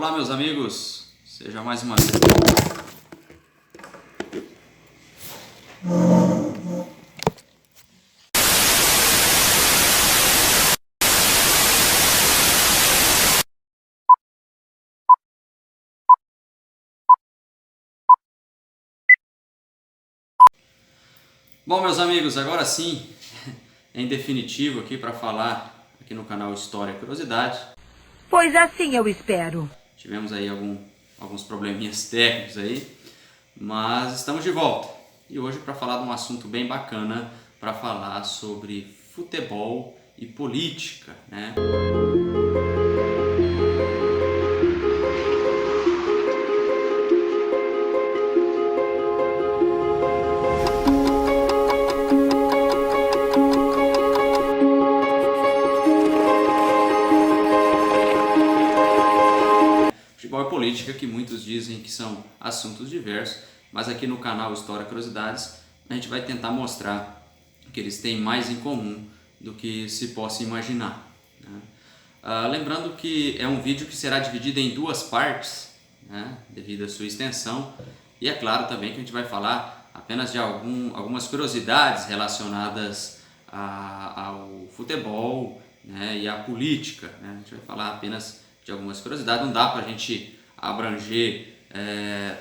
Olá, meus amigos, seja mais uma vez. Bom, meus amigos, agora sim, em definitivo aqui para falar aqui no canal História e Curiosidade. Pois assim eu espero. Tivemos aí alguns probleminhas técnicos aí, mas estamos de volta. E hoje para falar de um assunto bem bacana, para falar sobre futebol e política, né? Futebol e política, que muitos dizem que são assuntos diversos, mas aqui no canal História e Curiosidades a gente vai tentar mostrar que eles têm mais em comum do que se possa imaginar, né? Lembrando que é um vídeo que será dividido em duas partes, né, devido à sua extensão, e é claro também que a gente vai falar apenas de algumas curiosidades relacionadas ao futebol, né, e à política, né? A gente vai falar apenas de algumas curiosidades, não dá para a gente abranger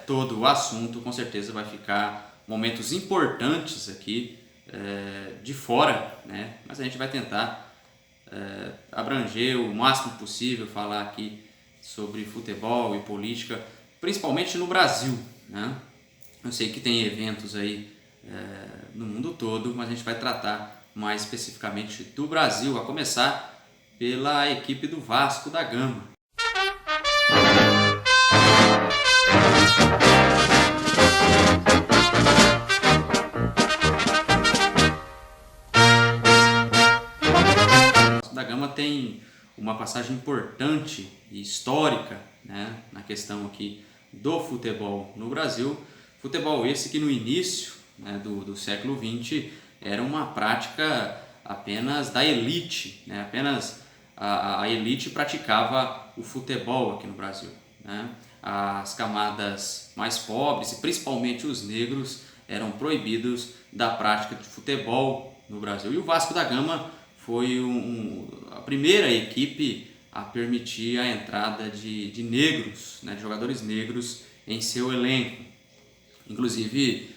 todo o assunto, com certeza vai ficar momentos importantes aqui de fora, né? Mas a gente vai tentar abranger o máximo possível, falar aqui sobre futebol e política, principalmente no Brasil, né? Eu sei que tem eventos aí no mundo todo, mas a gente vai tratar mais especificamente do Brasil, a começar pela equipe do Vasco da Gama. O Vasco da Gama tem uma passagem importante e histórica, né, na questão aqui do futebol no Brasil. Futebol esse que no início, né, do século XX era uma prática apenas da elite, né? Apenas a elite praticava o futebol aqui no Brasil, né? As camadas mais pobres e principalmente os negros eram proibidos da prática de futebol no Brasil. E o Vasco da Gama foi a primeira equipe a permitir a entrada de negros, né, de jogadores negros em seu elenco. Inclusive,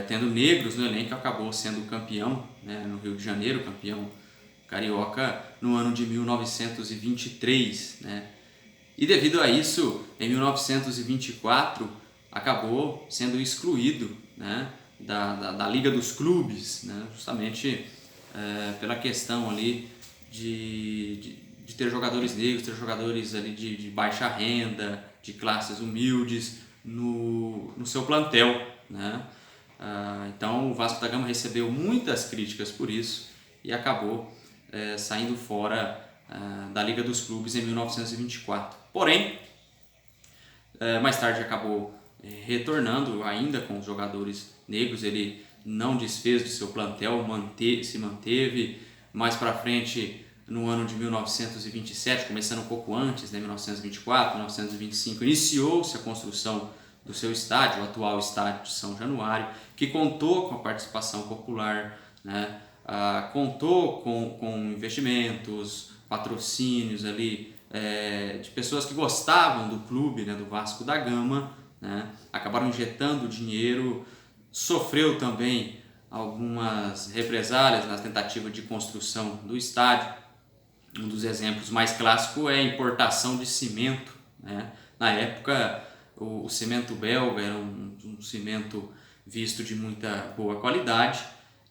tendo negros no elenco, acabou sendo campeão, né, no Rio de Janeiro, campeão carioca no ano de 1923, né? E devido a isso, em 1924, acabou sendo excluído, né, da Liga dos Clubes, né, justamente pela questão ali de ter jogadores negros, ter jogadores ali de baixa renda, de classes humildes no seu plantel, né? Então o Vasco da Gama recebeu muitas críticas por isso e acabou saindo fora da Liga dos Clubes em 1924. Porém, mais tarde acabou retornando ainda com os jogadores negros. Ele não desfez do seu plantel, se manteve. Mais para frente, no ano de 1927, começando um pouco antes, né, 1924, 1925, iniciou-se a construção do seu estádio, o atual estádio de São Januário, que contou com a participação popular, né? Contou com investimentos, patrocínios ali, de pessoas que gostavam do clube, né, do Vasco da Gama, né? Acabaram injetando dinheiro, sofreu também algumas represálias na tentativa de construção do estádio. Um dos exemplos mais clássicos é a importação de cimento, né? Na época, o cimento belga era um cimento visto de muita boa qualidade,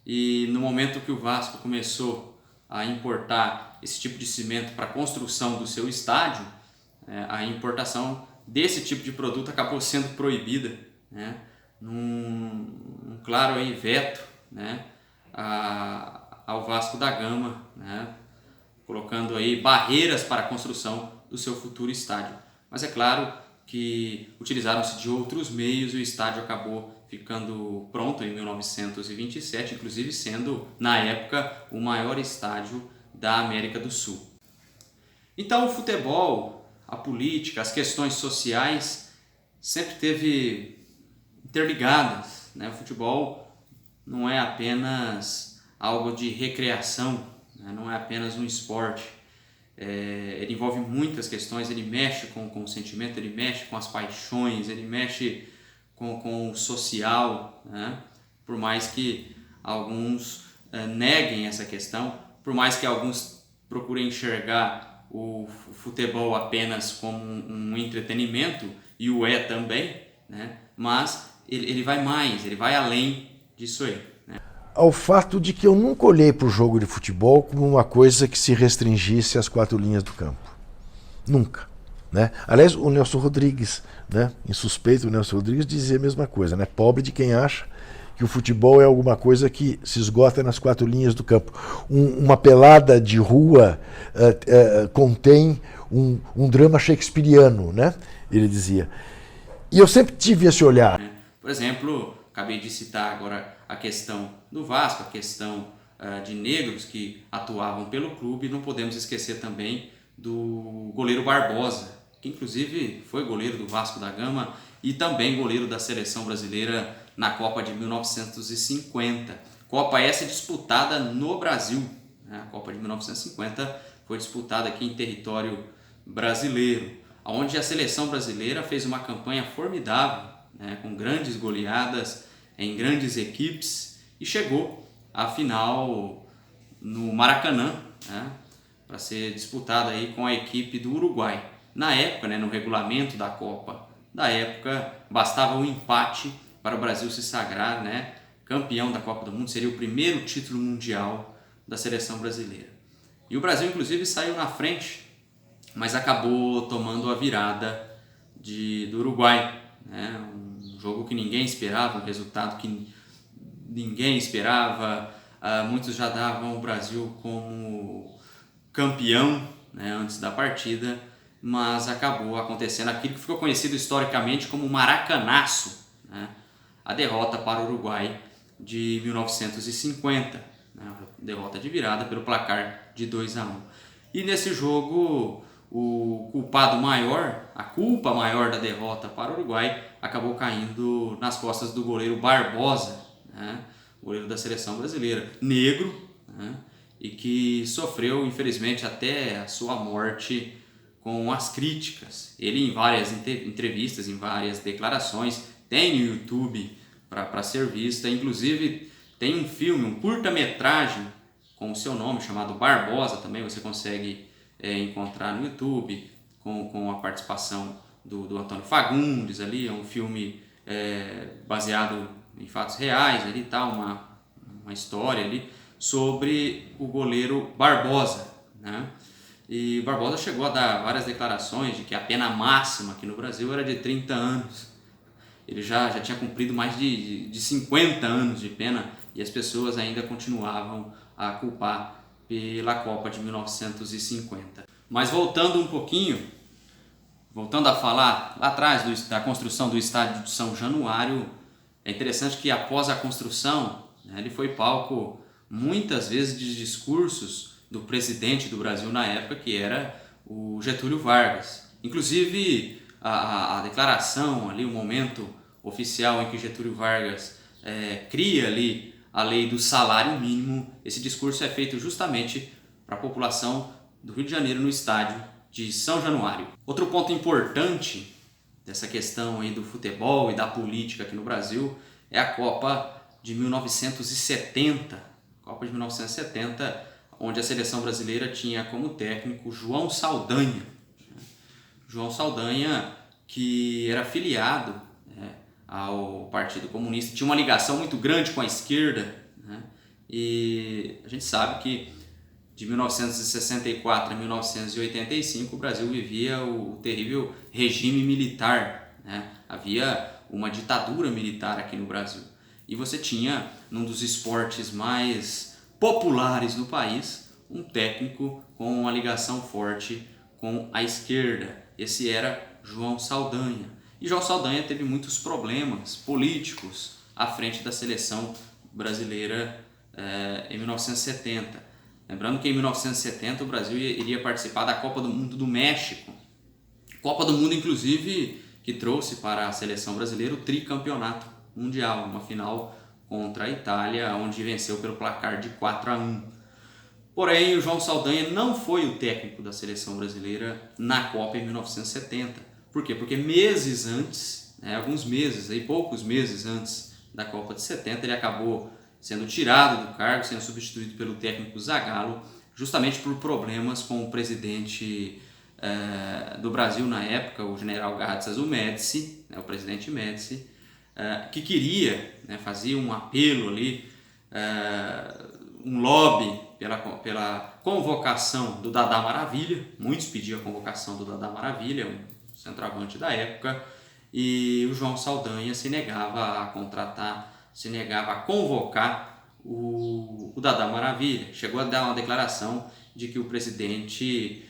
e no momento que o Vasco começou a importar esse tipo de cimento para a construção do seu estádio, a importação desse tipo de produto acabou sendo proibida, né? Num claro aí veto, né, ao Vasco da Gama, né, colocando aí barreiras para a construção do seu futuro estádio. Mas é claro que utilizaram-se de outros meios e o estádio acabou ficando pronto em 1927, inclusive sendo, na época, o maior estádio da América do Sul. Então o futebol a política, as questões sociais sempre teve interligadas, né? O futebol não é apenas algo de recreação, né? Não é apenas um esporte. Ele envolve muitas questões, ele mexe com o sentimento, ele mexe com as paixões, ele mexe com o social, né? Por mais que alguns neguem essa questão, por mais que alguns procurem enxergar o futebol apenas como um entretenimento, e o é também, né? Mas ele vai mais, ele vai além disso aí, né? Ao fato de que eu nunca olhei para o jogo de futebol como uma coisa que se restringisse às 4 linhas do campo. Nunca. Né? Aliás, o Nelson Rodrigues, né? Insuspeito, o Nelson Rodrigues dizia a mesma coisa, né? Pobre de quem acha que o futebol é alguma coisa que se esgota nas 4 linhas do campo. Uma pelada de rua contém um drama shakespeariano, né? Ele dizia. E eu sempre tive esse olhar. Por exemplo, acabei de citar agora a questão do Vasco, a questão de negros que atuavam pelo clube. Não podemos esquecer também do goleiro Barbosa, que inclusive foi goleiro do Vasco da Gama e também goleiro da seleção brasileira na Copa de 1950. Copa essa disputada no Brasil, né? A Copa de 1950 foi disputada aqui em território brasileiro, onde a seleção brasileira fez uma campanha formidável, né? Com grandes goleadas em grandes equipes e chegou à final no Maracanã, né? Para ser disputada aí com a equipe do Uruguai. Na época, né, no regulamento da Copa da época, bastava um empate para o Brasil se sagrar, né, campeão da Copa do Mundo. Seria o primeiro título mundial da seleção brasileira. E o Brasil, inclusive, saiu na frente, mas acabou tomando a virada do Uruguai, né? Um jogo que ninguém esperava, um resultado que ninguém esperava. Muitos já davam o Brasil como campeão, né, antes da partida, mas acabou acontecendo aquilo que ficou conhecido historicamente como Maracanaço, né? A derrota para o Uruguai de 1950, né? Derrota de virada pelo placar de 2-1. E nesse jogo o culpado maior, a culpa maior da derrota para o Uruguai acabou caindo nas costas do goleiro Barbosa, né? Goleiro da seleção brasileira, negro, né? E que sofreu, infelizmente, até a sua morte com as críticas. Ele, em várias entrevistas, em várias declarações, tem no YouTube para ser vista. Inclusive, tem um filme, um curta-metragem com o seu nome, chamado Barbosa, também você consegue encontrar no YouTube, com a participação do Antônio Fagundes ali. É um filme baseado em fatos reais, ali tá uma história ali sobre o goleiro Barbosa, né? E Barbosa chegou a dar várias declarações de que a pena máxima aqui no Brasil era de 30 anos. Ele já tinha cumprido mais de 50 anos de pena e as pessoas ainda continuavam a culpar pela Copa de 1950. Mas voltando um pouquinho, voltando a falar lá atrás da construção do estádio de São Januário, é interessante que após a construção, né, ele foi palco muitas vezes de discursos do presidente do Brasil na época, que era o Getúlio Vargas. Inclusive a declaração ali, o momento oficial em que Getúlio Vargas cria ali a lei do salário mínimo, esse discurso é feito justamente para a população do Rio de Janeiro no estádio de São Januário. Outro ponto importante dessa questão aí do futebol e da política aqui no Brasil é a Copa de 1970. Copa de 1970, onde a seleção brasileira tinha como técnico João Saldanha. João Saldanha, que era filiado, né, ao Partido Comunista, tinha uma ligação muito grande com a esquerda, né? E a gente sabe que de 1964 a 1985 o Brasil vivia o terrível regime militar, né? Havia uma ditadura militar aqui no Brasil. E você tinha, num dos esportes mais populares no país, um técnico com uma ligação forte com a esquerda. Esse era João Saldanha. E João Saldanha teve muitos problemas políticos à frente da seleção brasileira em 1970. Lembrando que em 1970 o Brasil iria participar da Copa do Mundo do México. Copa do Mundo, inclusive, que trouxe para a seleção brasileira o tricampeonato mundial, uma final contra a Itália, onde venceu pelo placar de 4-1. Porém, o João Saldanha não foi o técnico da seleção brasileira na Copa em 1970. Por quê? Porque meses antes, alguns meses, poucos meses antes da Copa de 70, ele acabou sendo tirado do cargo, sendo substituído pelo técnico Zagallo, justamente por problemas com o presidente do Brasil na época, o general Gadzas Médici, o presidente Médici, que queria, fazia um apelo ali, um lobby pela convocação do Dadá Maravilha. Muitos pediam a convocação do Dadá Maravilha, um centroavante da época, e o João Saldanha se negava a contratar, se negava a convocar o Dadá Maravilha. Chegou a dar uma declaração de que o presidente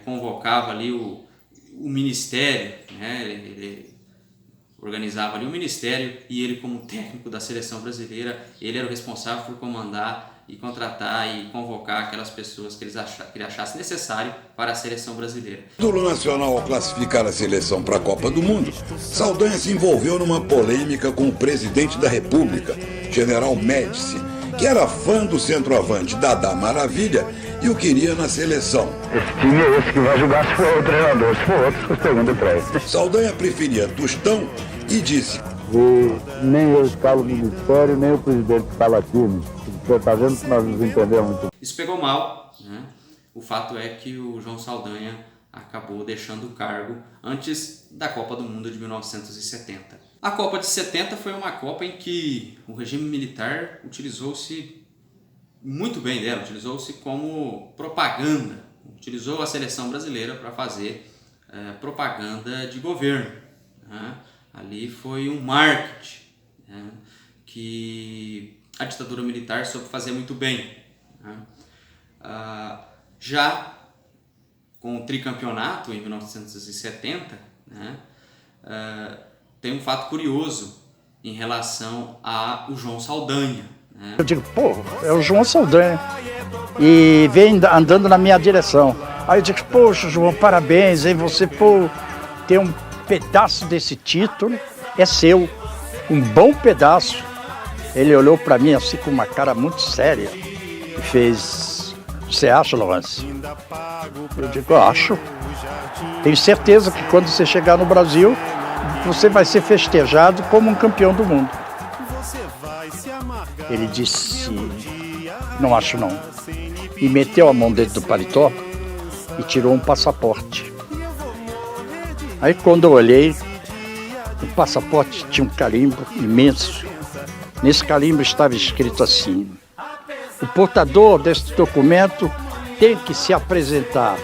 convocava ali o ministério, ele organizava ali o ministério, e ele, como técnico da seleção brasileira, ele era o responsável por comandar e contratar e convocar aquelas pessoas que ele achasse necessário para a seleção brasileira. Título nacional ao classificar a seleção para a Copa do Mundo, Saldanha se envolveu numa polêmica com o presidente da República, general Médici, que era fã do centroavante Dadá Maravilha e o queria na seleção. Esse time é esse que vai jogar, se for o treinador, se for outro, eu pergunto para ele. Saldanha preferia Tostão e disse: nem eu escalo o ministério, nem o presidente escala time. Você está vendo que nós nos entendemos muito. Isso pegou mal, O fato é que o João Saldanha acabou deixando o cargo antes da Copa do Mundo de 1970. A Copa de 70 foi uma Copa em que o regime militar utilizou-se muito bem dela, utilizou-se como propaganda, utilizou a seleção brasileira para fazer propaganda de governo. Ali foi um marketing que a ditadura militar soube fazer muito bem. Já com o tricampeonato em 1970, tem um fato curioso em relação ao João Saldanha. Eu digo, é o João Saldanha, e vem andando na minha direção. Aí eu digo, poxa, João, parabéns, hein? Você tem um pedaço desse título, é seu, um bom pedaço. Ele olhou para mim assim com uma cara muito séria e fez: você acha, Laurence? Eu digo, acho. Tenho certeza que quando você chegar no Brasil, você vai ser festejado como um campeão do mundo. Ele disse: não acho não. E meteu a mão dentro do paletó e tirou um passaporte. Aí quando eu olhei, o passaporte tinha um carimbo imenso. Nesse carimbo estava escrito assim: o portador deste documento tem que se apresentar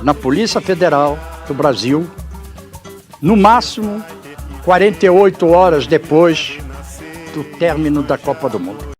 na Polícia Federal do Brasil, no máximo 48 horas depois do término da Copa do Mundo.